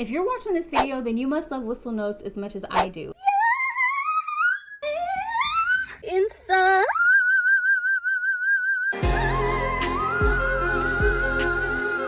If you're watching this video, then you must love whistle notes as much as I do. Inside.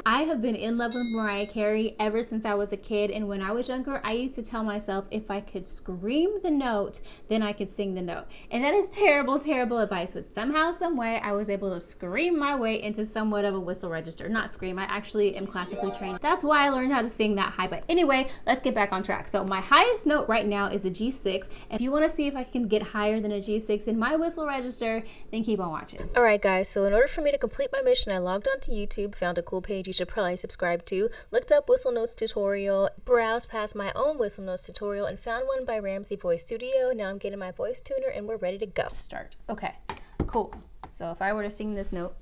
I have been in love with Mariah Carey ever since I was a kid, and when I was younger, I used to tell myself if I could scream the note, then I could sing the note. And that is terrible, terrible advice, but somehow, some way, I was able to scream my way into somewhat of a whistle register. Not scream, I actually am classically trained. That's why I learned how to sing that high. But anyway, let's get back on track. So my highest note right now is a G6, and if you want to see if I can get higher than a G6 in my whistle register, then keep on watching. Alright guys, so in order for me to complete my mission, I logged onto YouTube, found a cool page you should probably subscribe to, looked up whistle notes tutorial, browsed past my own whistle notes tutorial, and found one by Ramsey Vocal Studio. Now I'm getting my voice tuner and we're ready to go. Start. Okay, cool. So if I were to sing this note,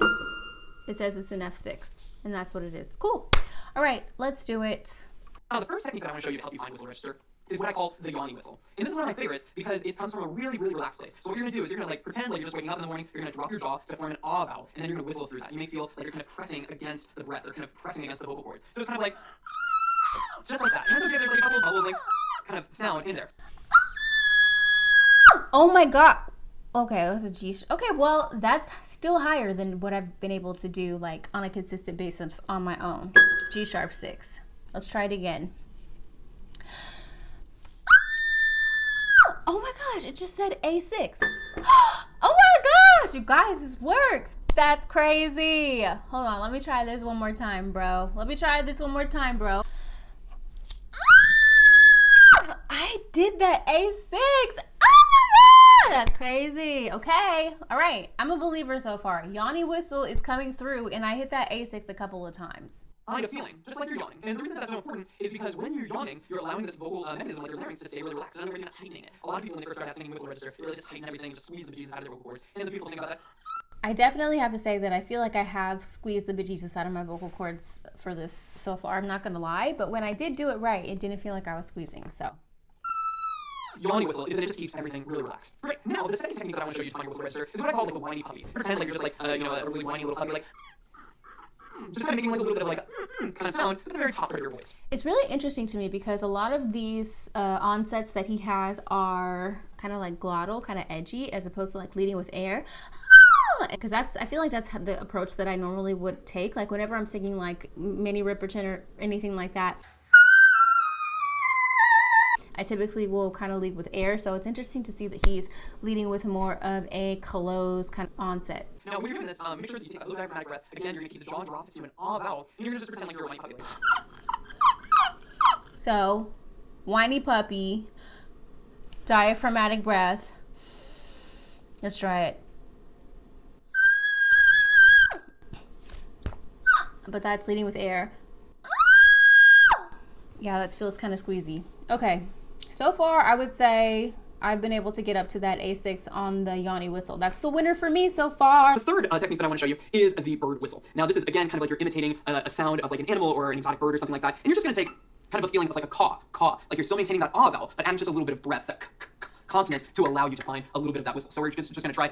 it says it's an F6, and that's what it is. Cool. All right, let's do it. The first technique that I want to show you to help you find whistle register is what I call the yawny whistle. And this is one of my favorites because it comes from a really, really relaxed place. So what you're going to do is you're going to pretend like you're just waking up in the morning, you're going to drop your jaw to form an ah vowel, and then you're going to whistle through that. You may feel like you're kind of pressing against the breath, or kind of pressing against the vocal cords. So it's kind of like, just like that. And it's okay, there's like a couple of bubbles, like, kind of sound in there. Oh my God. Okay, that was a G. Okay, well, that's still higher than what I've been able to do like on a consistent basis on my own. G#6. Let's try it again. Oh my gosh, it just said A6. Oh my gosh, you guys, this works. That's crazy. Hold on, let me try this one more time, bro. I did that A6. Oh my God, that's crazy. Okay, all right, I'm a believer so far. Yawny whistle is coming through, and I hit that A6 a couple of times. I get a feeling, just like you're yawning. And the reason that's so important is because when you're yawning, you're allowing this vocal mechanism, like your larynx, to stay really relaxed. In other words, you're not tightening it. A lot of people, when they first start out singing whistle register, they really just tighten everything, just squeeze the bejesus out of their vocal cords. And then the people think about that. I definitely have to say that I feel like I have squeezed the bejesus out of my vocal cords for this so far. I'm not going to lie, but when I did do it right, it didn't feel like I was squeezing, so. Yawny whistle is that it just keeps everything really relaxed. Right, now, the second technique that I want to show you to find your whistle register is what I call like the whiny puppy. Pretend like you're just like, a really whiny little puppy, like, just kind of making like a little bit of like a kind of sound at the very top part of your voice. It's really interesting to me because a lot of these onsets that he has are kind of like glottal, kind of edgy, as opposed to like leading with air. Because I feel like that's the approach that I normally would take. Like whenever I'm singing like mini Ripperton or anything like that, I typically will kind of lead with air. So it's interesting to see that he's leading with more of a closed kind of onset. Now, when you're doing this, make sure that you take a low diaphragmatic breath. Again, you're going to keep the jaw dropped to an ah vowel, and you're going to just pretend like you're a whiny puppy. So, whiny puppy, diaphragmatic breath. Let's try it. But that's leading with air. Yeah, that feels kind of squeezy. Okay, so far I would say I've been able to get up to that A6 on the yawny whistle. That's the winner for me so far. The third technique that I want to show you is the bird whistle. Now this is, again, kind of like you're imitating a sound of like an animal or an exotic bird or something like that. And you're just going to take kind of a feeling of like a caw. Like you're still maintaining that ah vowel, but adding just a little bit of breath, that consonant, to allow you to find a little bit of that whistle. So we're just going to try.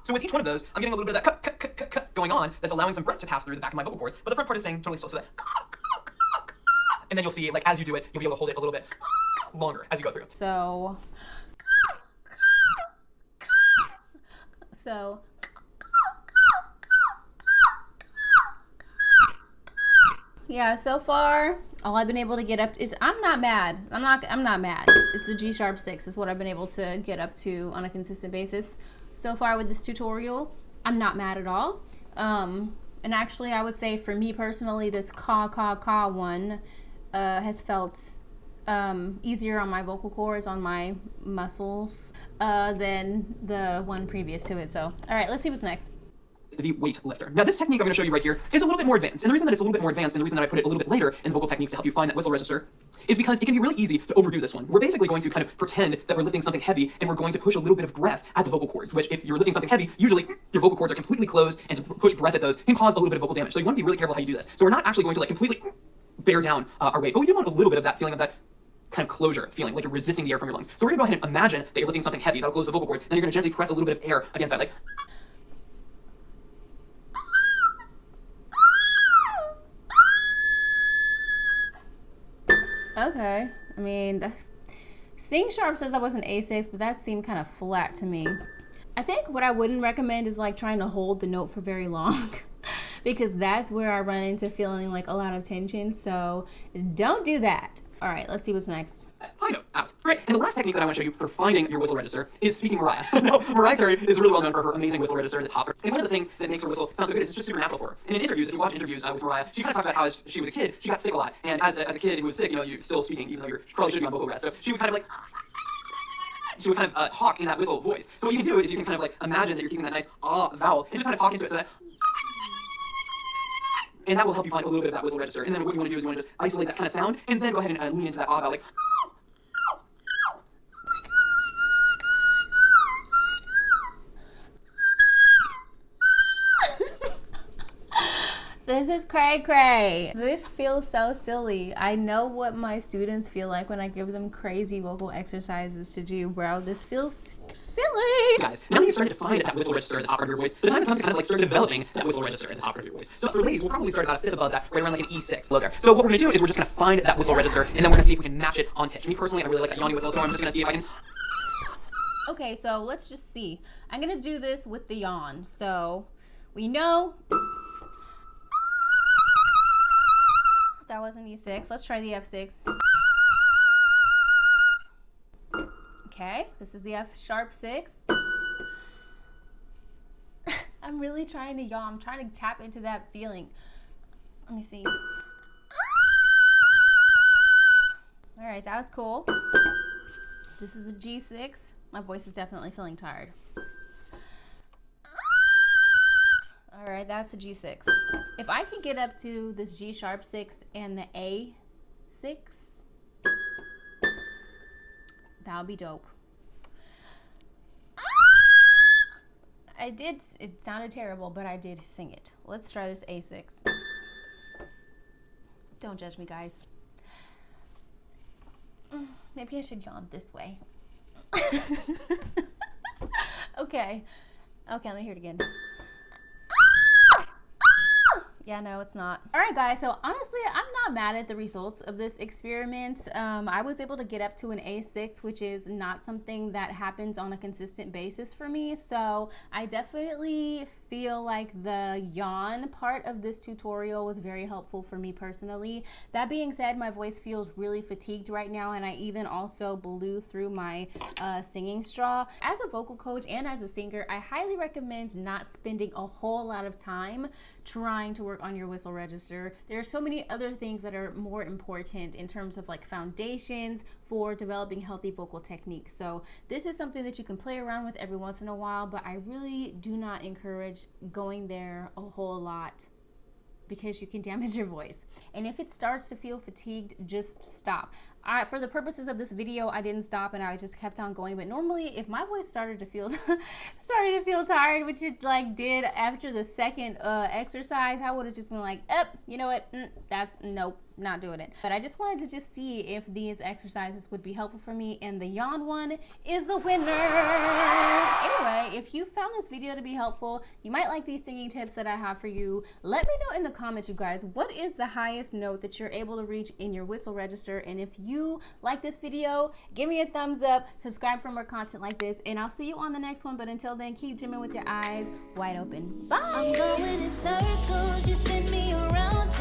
So with each one of those, I'm getting a little bit of that going on that's allowing some breath to pass through the back of my vocal cords, but the front part is staying totally still, so that. And then you'll see, like, as you do it, you'll be able to hold it a little bit longer as you go through. So, yeah, so far, all I've been able to get up is, I'm not mad. I'm not mad. It's the G#6 is what I've been able to get up to on a consistent basis. So far with this tutorial, I'm not mad at all. And actually, I would say for me personally, this caw one has felt easier on my vocal cords, on my muscles, than the one previous to it. So, all right, let's see what's next. The weight lifter. Now this technique I'm going to show you right here is a little bit more advanced. And the reason that it's a little bit more advanced and the reason that I put it a little bit later in vocal techniques to help you find that whistle register is because it can be really easy to overdo this one. We're basically going to kind of pretend that we're lifting something heavy and we're going to push a little bit of breath at the vocal cords, which if you're lifting something heavy, usually your vocal cords are completely closed, and to push breath at those can cause a little bit of vocal damage. So you want to be really careful how you do this. So we're not actually going to like completely bear down our weight, but we do want a little bit of that feeling of that kind of closure feeling, like you're resisting the air from your lungs. So we're going to go ahead and imagine that you're lifting something heavy that'll close the vocal cords, then you're going to gently press a little bit of air against that, like. Okay. I mean, Sing Sharp says I was an A6, but that seemed kind of flat to me. I think what I wouldn't recommend is like trying to hold the note for very long because that's where I run into feeling like a lot of tension. So don't do that. All right, let's see what's next. High note, out. Great. And the last technique that I want to show you for finding your whistle register is speaking Mariah. Now, Mariah Carey is really well known for her amazing whistle register at the top. And one of the things that makes her whistle sound so good is it's just super natural for her. And in interviews, if you watch interviews with Mariah, she kind of talks about how as she was a kid, she got sick a lot. And as a kid who was sick, you're still speaking, even though you probably should be on vocal rest. So she would kind of like... She would kind of talk in that whistle voice. So what you can do is you can kind of like imagine that you're keeping that nice vowel and just kind of talk into it so that... And that will help you find a little bit of that whistle register. And then what you want to do is you want to just isolate that kind of sound and then go ahead and lean into that vowel like... This is cray cray. This feels so silly. I know what my students feel like when I give them crazy vocal exercises to do, bro. This feels silly. Guys, now that you've started to find that whistle register at the top of your voice, the time is time to kind of like start developing that whistle register at the top of your voice. So for ladies, we'll probably start about a fifth above that, right around like an E6 below there. So what we're gonna do is we're just gonna find that whistle register and then we're gonna see if we can match it on pitch. Me personally, I really like that yawny whistle, so I'm just gonna see if I can... Okay, so let's just see. I'm gonna do this with the yawn. So we know that was an E6. Let's try the F6. Okay, this is the F sharp 6. I'm really trying to yawn. I'm trying to tap into that feeling. Let me see. All right, that was cool. This is a G6. My voice is definitely feeling tired. All right, that's the G6. If I can get up to this G sharp 6 and the A6, that would be dope. It sounded terrible, but I did sing it. Let's try this A6. Don't judge me, guys. Maybe I should yawn this way. Okay, let me hear it again. Yeah, no, it's not. All right, guys, so honestly, I'm not mad at the results of this experiment. I was able to get up to an A6, which is not something that happens on a consistent basis for me. So I definitely feel like the yawn part of this tutorial was very helpful for me personally. That being said, my voice feels really fatigued right now, and I even also blew through my singing straw. As a vocal coach and as a singer, I highly recommend not spending a whole lot of time trying to work on your whistle register. There are so many other things that are more important in terms of like foundations for developing healthy vocal techniques. So this is something that you can play around with every once in a while, but I really do not encourage going there a whole lot because you can damage your voice. And if it starts to feel fatigued, just stop. For the purposes of this video, I didn't stop and I just kept on going. But normally, if my voice started to feel tired, which it like did after the second exercise, I would have just been like, you know what? That's nope, not doing it. But I just wanted to just see if these exercises would be helpful for me, and the yawn one is the winner. Anyway, if you found this video to be helpful, you might like these singing tips that I have for you. Let me know in the comments, you guys, what is the highest note that you're able to reach in your whistle register? And if you like this video, give me a thumbs up, subscribe for more content like this, and I'll see you on the next one. But until then, keep jamming with your eyes wide open. Bye. I'm going in circles, you spin me around.